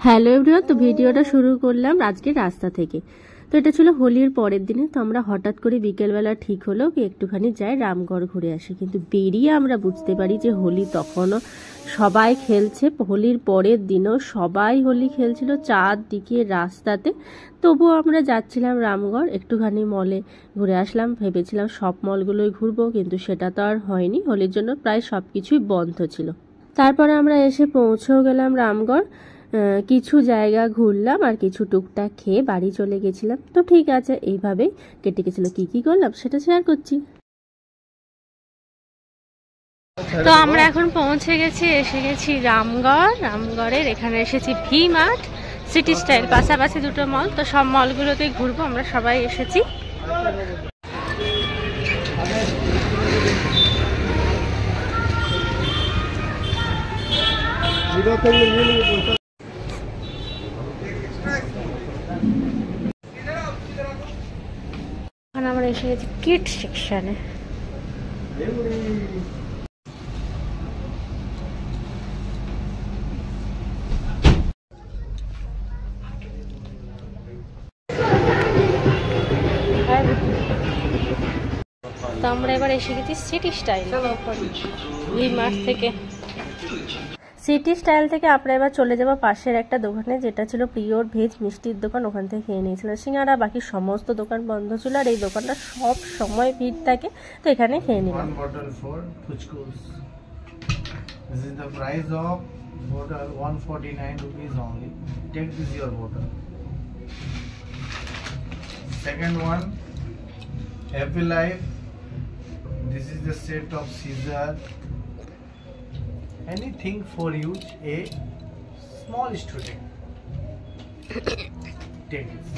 Hello everyone, তো ভিডিওটা শুরু করলাম আজকের রাস্তা থেকে। তো এটা ছিল হোলির পরের দিনে। তো আমরা হঠাৎ করে বিকেলবেলা ঠিক হলো কি একটুখানি যাই রামগড় ঘুরে আসি, কিন্তু বেরিয়ে আমরা বুঝতে পারি যে হোলি তখনও সবাই খেলছে। হোলির পরের দিনও সবাই হোলি খেলছিল চারদিকে রাস্তাতে। তবুও আমরা যাচ্ছিলাম রামগড়, একটুখানি মলে ঘুরে আসলাম। ভেবেছিলাম সব মলগুলোই ঘুরবো, কিন্তু সেটা তো আর হয়নি। হোলির জন্য প্রায় সব কিছুই বন্ধ ছিল। তারপরে আমরা এসে পৌঁছেও গেলাম রামগড়। কিছু জায়গা ঘুরলাম আর কিছু টুকটাক খেয়ে বাড়ি চলে গেছিলাম। তো ঠিক আছে, এইভাবেই কেটে গেছিল। কি করলাম সেটা শেয়ার করছি। তো আমরা এখন পৌঁছে গেছি, এসে গেছি রামগড়। রামগড়ের এখানে এসেছি ভি মার্ট, সিটি স্টাইল, পাশাপাশি দুটো মল। তো সব মলগুলোতেই ঘুরবো, আমরা সবাই এসেছি। এখন আমরা এসে গেছি কিড সেকশনে। তো আমরা এবার এসে গেছি সিটি স্টাইল ভি মার্ট থেকে। সিটি স্টাইল থেকে আমরা এবার চলে যাবো পাশের একটা দোকানে, যেটা ছিল পিওর ভেজ মিষ্টির দোকান। ওখান থেকে খেয়ে নিয়েছিলাম সিঙ্গারা। বাকি সমস্ত দোকান বন্ধ ছিল, আর এই দোকানটা সব সময় ভিড় থাকে। তো এখানে খেয়ে নিলাম। This is the price of bottle 149 rupees only. Take this your bottle. Second one, Happy Life. This is the set of scissor. Anything for use a small student. Take this.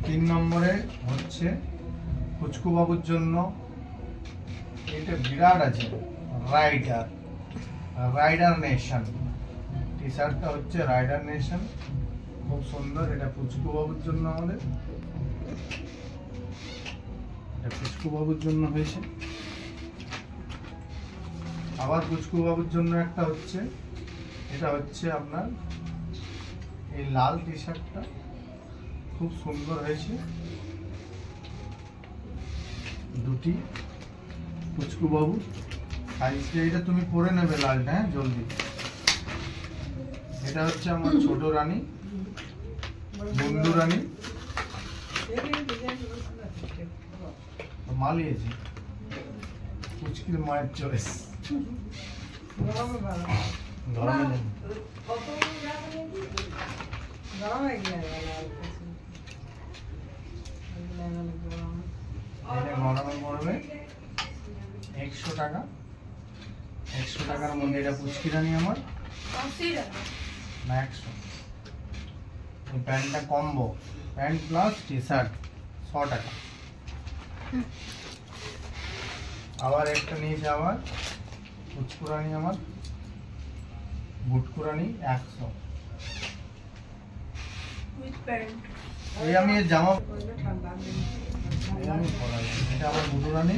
3 নম্বরে হচ্ছে পুচকু বাবুর জন্য এটা বিরাট আছে, রাইডার নেশন। টি শার্টটা হচ্ছে rider nation, খুব সুন্দর। এটা পুচকু বাবুর জন্য, আমাদের এটা পুচকু বাবুর জন্য হয়েছে। আবার পুচকু বাবুর জন্য একটা হচ্ছে, এটা হচ্ছে আপনার এই লাল টি শার্টটা, খুব সুন্দর হয়েছে। দুটি পুচকু বাবু সাইজটা, এটা তুমি পরে নেবে লালটা, হ্যাঁ জলদি। এটা হচ্ছে আমার ছোট রানী, বন্ধু রানী, মালিয়েছে পুচকির মায়ের চয়েস। গরমে গরমে 100 টাকা, 100 টাকার মধ্যে এটা পুচকি রানী আমার না 100। এই প্যান্টটা combo, pant plus T shirt 100 টাকা। আবার একটা নিয়েছে আবার পুচকুরানি, আমার বুটকুরানি 100। এই আমি এর জামা আমি পরাই, এটা আমার বুটুরানি।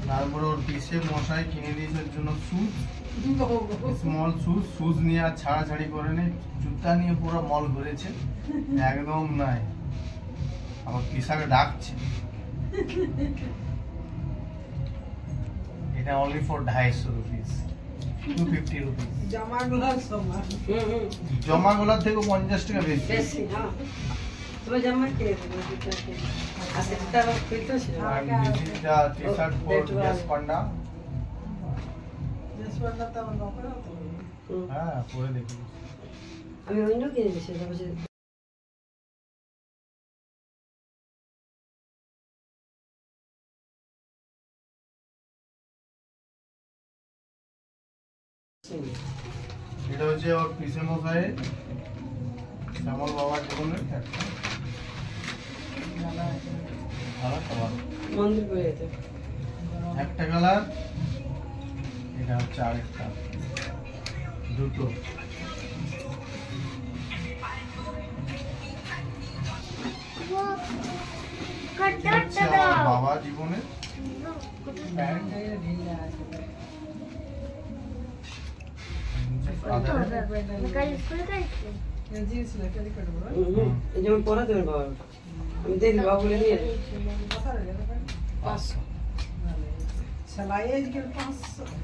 তারপরে ওর পিসে মশাই কিনে দিয়েছে জন্য শুজ, স্মল শুজ নিয়ে আর ছাড়াছাড়ি করে নেই, জুতা নিয়ে পুরো মল ঘুরেছে, একদম নাই। আমার পিসাকে ডাকছে। এটা অনলি ফর 250 রুপিস, 250 রুপিস। জমাগুলার থেকে 50 টাকা বেশি। तो जमा के আচ্ছা ফিল্টার ছিল আর this is the T-shirt for Jess panda. Jess panda তো আমরা পরে তো হ্যাঁ পরে দেখি। আমি অন্য কিনে দিয়েছি, তারপরে এটা হচ্ছে ওর পিসে মশাই শ্যামল বাবার জীবনের মন্দির করে যেতে একটা কালার, এটা হচ্ছে আরেকটা, দুটো। বাবা জীবনের এই যেমন পড়া দেবেন বাবা আমি দেখি বাবা বলে নিয়ে সেলাই আজকাল 500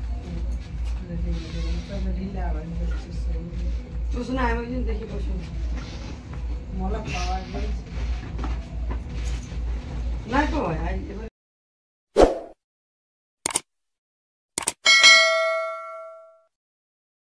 চুষ না আমি দেখি বসুন